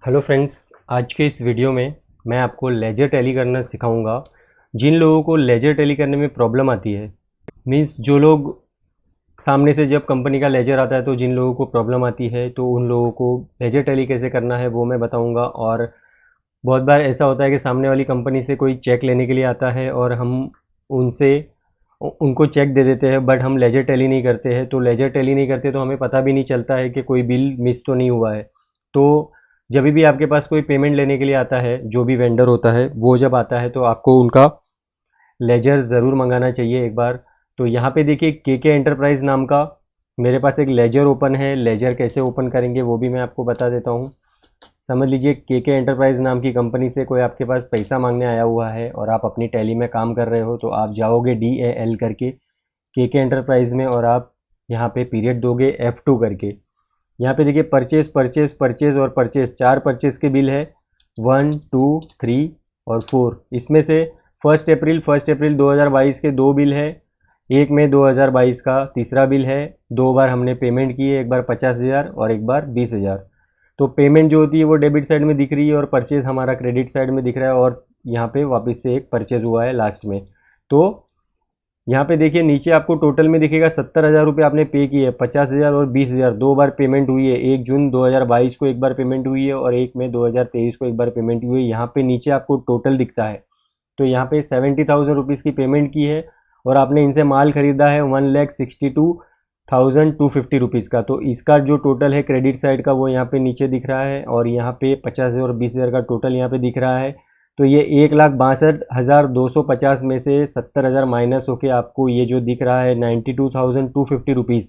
Hello friends, आज के इस वीडियो में मैं आपको लेजर टैली करना सिखाऊंगा। जिन लोगों को लेजर टैली करने में प्रॉब्लम आती है, मींस जो लोग सामने से जब कंपनी का लेजर आता है तो जिन लोगों को प्रॉब्लम आती है तो उन लोगों को लेजर टैली कैसे करना है वो मैं बताऊंगा। और बहुत बार ऐसा होता है कि सामने वाली कंपनी से कोई चेक लेने के लिए आता है और हम उनसे उनको चेक दे देते हैं, बट हम लेजर टैली नहीं करते हैं। तो लेजर टैली नहीं करते तो हमें पता भी नहीं चलता है कि कोई बिल मिस तो नहीं हुआ है। तो जब भी आपके पास कोई पेमेंट लेने के लिए आता है, जो भी वेंडर होता है वो जब आता है तो आपको उनका लेजर ज़रूर मंगाना चाहिए एक बार। तो यहाँ पे देखिए के एंटरप्राइज नाम का मेरे पास एक लेजर ओपन है। लेजर कैसे ओपन करेंगे वो भी मैं आपको बता देता हूँ। समझ लीजिए के एंटरप्राइज नाम की कंपनी से कोई आपके पास पैसा मांगने आया हुआ है और आप अपनी टैली में काम कर रहे हो, तो आप जाओगे DAL करके के एंटरप्राइज में और आप यहाँ पे पीरियड दोगे F2 करके। यहाँ पे देखिए परचेज परचेज परचेज और परचेज, 4 परचेज के बिल है, 1 2 3 और 4। इसमें से 1 अप्रैल 2022 के 2 बिल है, 1 मई 2022 का तीसरा बिल है। 2 बार हमने पेमेंट की है, एक बार 50,000 और एक बार 20,000। तो पेमेंट जो होती है वो डेबिट साइड में दिख रही है और परचेज हमारा क्रेडिट साइड में दिख रहा है। और यहाँ पे वापस से एक परचेज हुआ है लास्ट में। तो यहाँ पे देखिए नीचे आपको टोटल में दिखेगा 70,000 रुपये आपने पे किए, 50,000 और 20,000 2 बार पेमेंट हुई है। 1 जून 2022 को एक बार पेमेंट हुई है और 1 मई 2023 को एक बार पेमेंट हुई है। यहाँ पे नीचे आपको टोटल दिखता है। तो यहाँ पे 70,000 रुपीज़ की पेमेंट की है और आपने इनसे माल खरीदा है 1,62,250 रुपीज़ का। तो इसका जो टोटल है क्रेडिट साइड का वो यहाँ पे नीचे दिख रहा है और यहाँ पे 50,000 और 20,000 का टोटल यहाँ पे दिख रहा है। तो ये 1,62,250 में से 70,000 माइनस होके आपको ये जो दिख रहा है 92,250 रुपीज़,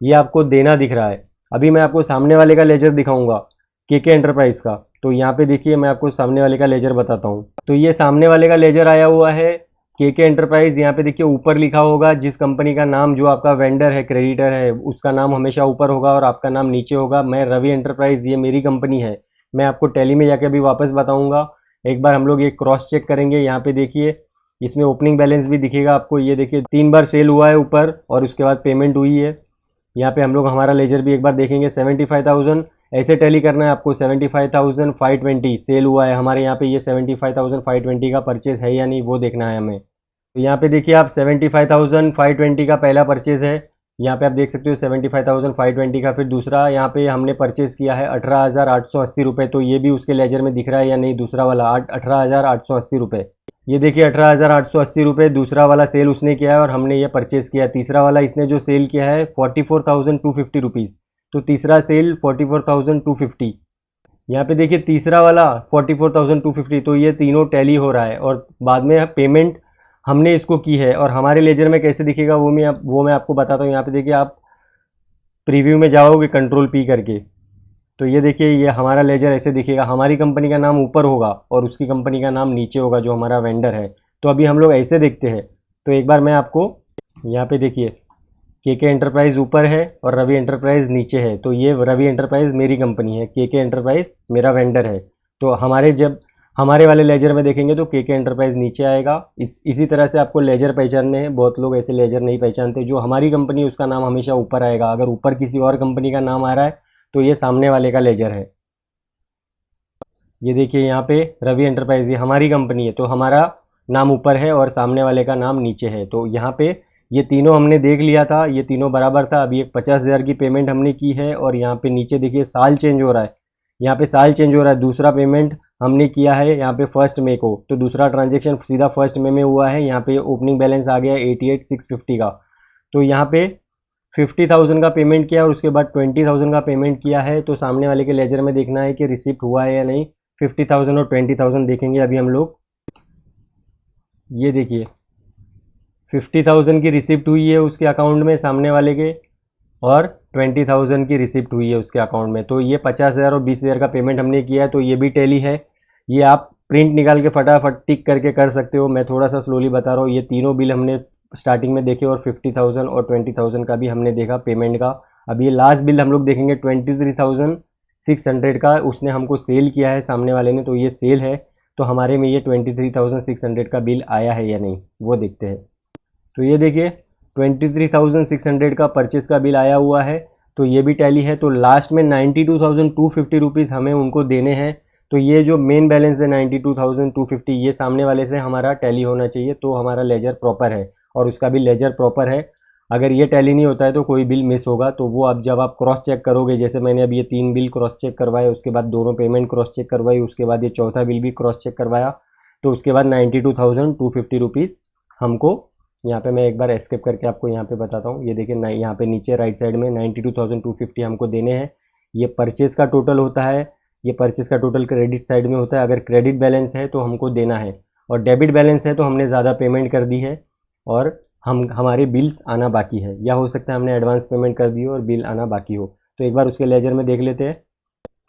ये आपको देना दिख रहा है। अभी मैं आपको सामने वाले का लेजर दिखाऊंगा, के एंटरप्राइज का। तो यहाँ पे देखिए मैं आपको सामने वाले का लेजर बताता हूँ। तो ये सामने वाले का लेजर आया हुआ है के एंटरप्राइज। यहाँ पे देखिए ऊपर लिखा होगा जिस कंपनी का नाम, जो आपका वेंडर है, क्रेडिटर है, उसका नाम हमेशा ऊपर होगा और आपका नाम नीचे होगा। मैं रवि एंटरप्राइज, ये मेरी कंपनी है। मैं आपको टैली में जाके अभी वापस बताऊंगा। एक बार हम लोग ये क्रॉस चेक करेंगे। यहाँ पे देखिए इसमें ओपनिंग बैलेंस भी दिखेगा आपको। ये देखिए 3 बार सेल हुआ है ऊपर और उसके बाद पेमेंट हुई है। यहाँ पे हम लोग हमारा लेजर भी एक बार देखेंगे। 75,000 ऐसे टैली करना है आपको। 75,520 सेल हुआ है हमारे यहाँ पे। ये 75,520 का परचेज है या नहीं वो देखना है हमें। तो यहाँ पे देखिए आप 75,520 का पहला परचेज है। यहाँ पे आप देख सकते हो 75,520 का। फिर दूसरा यहाँ पे हमने परचेज किया है 18,880 रुपये। तो ये भी उसके लेजर में दिख रहा है या नहीं, दूसरा वाला 18,880 रुपये। ये देखिए 18,880 रुपये दूसरा वाला सेल उसने किया है और हमने ये परचेज़ किया है। तीसरा वाला इसने जो सेल किया है 44,250 रुपीज़। तो तीसरा सेल 44,250। यहाँ पे देखिए तीसरा वाला 44,250। तो ये तीनों टैली हो रहा है और बाद में पेमेंट हमने इसको की है। और हमारे लेजर में कैसे दिखेगा वो मैं आपको बताता हूँ। यहाँ पे देखिए आप प्रीव्यू में जाओगे कंट्रोल P करके, तो ये देखिए ये हमारा लेजर ऐसे दिखेगा। हमारी कंपनी का नाम ऊपर होगा और उसकी कंपनी का नाम नीचे होगा, जो हमारा वेंडर है। तो अभी हम लोग ऐसे देखते हैं। तो एक बार मैं आपको यहाँ पे देखिए के एंटरप्राइज़ ऊपर है और रवि एंटरप्राइज़ नीचे है। तो ये रवि एंटरप्राइज़ मेरी कंपनी है, के एंटरप्राइज़ मेरा वेंडर है। तो जब हमारे वाले लेजर में देखेंगे तो के एंटरप्राइज़ नीचे आएगा। इसी तरह से आपको लेजर पहचानने हैं। बहुत लोग ऐसे लेजर नहीं पहचानते। जो हमारी कंपनी है उसका नाम हमेशा ऊपर आएगा। अगर ऊपर किसी और कंपनी का नाम आ रहा है तो ये सामने वाले का लेजर है। ये देखिए यहाँ पे रवि एंटरप्राइज, ये हमारी कंपनी है तो हमारा नाम ऊपर है और सामने वाले का नाम नीचे है। तो यहाँ पे ये तीनों हमने देख लिया था, ये तीनों बराबर था। अभी एक 50,000 की पेमेंट हमने की है और यहाँ पे नीचे देखिए साल चेंज हो रहा है। यहाँ पे साल चेंज हो रहा है। दूसरा पेमेंट हमने किया है यहाँ पे 1 मई को। तो दूसरा ट्रांजेक्शन सीधा 1 मई में हुआ है। यहाँ पे ओपनिंग बैलेंस आ गया 88,650 का। तो यहाँ पे 50,000 का पेमेंट किया और उसके बाद 20,000 का पेमेंट किया है। तो सामने वाले के लेजर में देखना है कि रिसिप्ट हुआ है या नहीं। 50,000 और 20,000 देखेंगे अभी हम लोग। ये देखिए 50,000 की रिसिप्ट हुई है उसके अकाउंट में सामने वाले के, और 20,000 की रिसिप्ट हुई है उसके अकाउंट में। तो ये 50,000 और 20,000 का पेमेंट हमने किया है। तो ये भी टैली है। ये आप प्रिंट निकाल के फटाफट टिक करके कर सकते हो। मैं थोड़ा सा स्लोली बता रहा हूँ। ये तीनों बिल हमने स्टार्टिंग में देखे और 50,000 और 20,000 का भी हमने देखा पेमेंट का। अब ये लास्ट बिल हम लोग देखेंगे 23,600 का। उसने हमको सेल किया है सामने वाले ने, तो ये सेल है। तो हमारे में ये 23,600 का बिल आया है या नहीं वो देखते हैं। तो ये देखिए 23,600 का परचेज़ का बिल आया हुआ है। तो ये भी टैली है। तो लास्ट में 92,250 रुपीज़ हमें उनको देने हैं। तो ये जो मेन बैलेंस है 92,250, ये सामने वाले से हमारा टैली होना चाहिए, तो हमारा लेजर प्रॉपर है और उसका भी लेजर प्रॉपर है। अगर ये टैली नहीं होता है तो कोई बिल मिस होगा। तो वो अब जब आप क्रॉस चेक करोगे, जैसे मैंने अब ये 3 बिल क्रॉस चेक करवाए, उसके बाद दोनों पेमेंट क्रॉस चेक करवाई, उसके बाद ये चौथा बिल भी क्रॉस चेक करवाया, तो उसके बाद 92,250 रुपीज़ हमको, यहाँ पे मैं एक बार एस्केप करके आपको यहाँ पे बताता हूँ। ये देखिए यहाँ पे नीचे राइट साइड में 92,250 हमको देने हैं। ये परचेज़ का टोटल होता है, ये परचेज़ का टोटल क्रेडिट साइड में होता है। अगर क्रेडिट बैलेंस है तो हमको देना है, और डेबिट बैलेंस है तो हमने ज़्यादा पेमेंट कर दी है और हमारे बिल्स आना बाकी है, या हो सकता है हमने एडवांस पेमेंट कर दी हो और बिल आना बाकी हो। तो एक बार उसके लेजर में देख लेते हैं।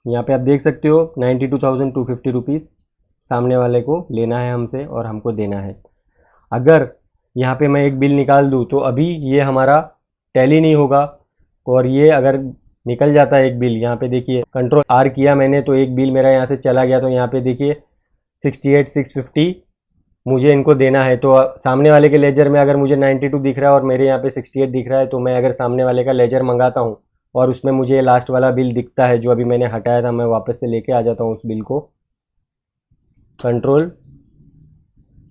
यहाँ पे आप देख सकते हो 92,250 रुपीज़ सामने वाले को लेना है हमसे और हमको देना है। अगर यहाँ पे मैं एक बिल निकाल दूँ तो अभी ये हमारा टैली नहीं होगा, और ये अगर निकल जाता है एक बिल, यहाँ पे देखिए कंट्रोल आर किया मैंने तो एक बिल मेरा यहाँ से चला गया, तो यहाँ पे देखिए 68,650 मुझे इनको देना है। तो सामने वाले के लेजर में अगर मुझे 92 दिख रहा है और मेरे यहाँ पे 68 दिख रहा है, तो मैं अगर सामने वाले का लेजर मंगाता हूँ और उसमें मुझे लास्ट वाला बिल दिखता है जो अभी मैंने हटाया था, मैं वापस से लेके आ जाता हूँ उस बिल को। कंट्रोल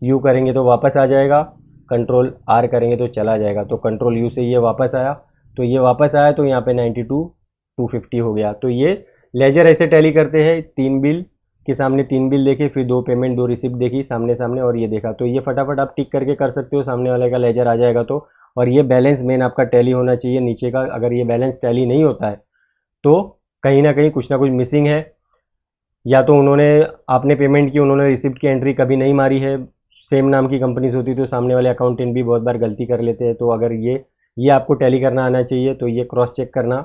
यू करेंगे तो वापस आ जाएगा, कंट्रोल आर करेंगे तो चला जाएगा। तो कंट्रोल यू से ये वापस आया, तो ये वापस आया, तो यहाँ पे 92,250 हो गया। तो ये लेजर ऐसे टैली करते हैं, 3 बिल के सामने 3 बिल देखे, फिर 2 पेमेंट 2 रिसिप्ट देखी सामने सामने और ये देखा। तो ये फटाफट आप टिक करके कर सकते हो, सामने वाले का लेजर आ जाएगा। तो और ये बैलेंस मेन आपका टैली होना चाहिए नीचे का। अगर ये बैलेंस टैली नहीं होता है तो कहीं ना कुछ मिसिंग है, या तो उन्होंने, आपने पेमेंट की, उन्होंने रिसिप्ट की एंट्री कभी नहीं मारी है। सेम नाम की कंपनीज होती तो सामने वाले अकाउंटेंट भी बहुत बार गलती कर लेते हैं। तो अगर ये आपको टैली करना आना चाहिए, तो ये क्रॉस चेक करना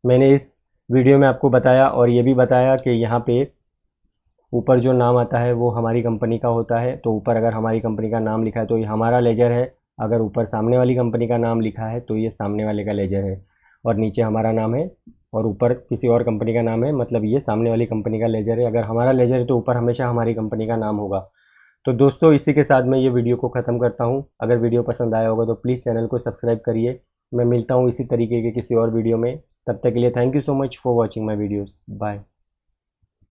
मैंने इस वीडियो में आपको बताया, और ये भी बताया कि यहाँ पे ऊपर जो नाम आता है वो हमारी कंपनी का होता है। तो ऊपर अगर हमारी कंपनी का नाम लिखा है तो ये हमारा लेजर है, अगर ऊपर सामने वाली कंपनी का नाम लिखा है तो ये सामने वाले का लेजर है, और नीचे हमारा नाम है और ऊपर किसी और कंपनी का नाम है, मतलब ये सामने वाली कंपनी का लेजर है। अगर हमारा लेजर है तो ऊपर हमेशा हमारी कंपनी का नाम होगा। तो दोस्तों इसी के साथ मैं ये वीडियो को ख़त्म करता हूँ। अगर वीडियो पसंद आया होगा तो प्लीज़ चैनल को सब्सक्राइब करिए। मैं मिलता हूँ इसी तरीके के किसी और वीडियो में। तब तक के लिए thank you so much for watching my videos. Bye.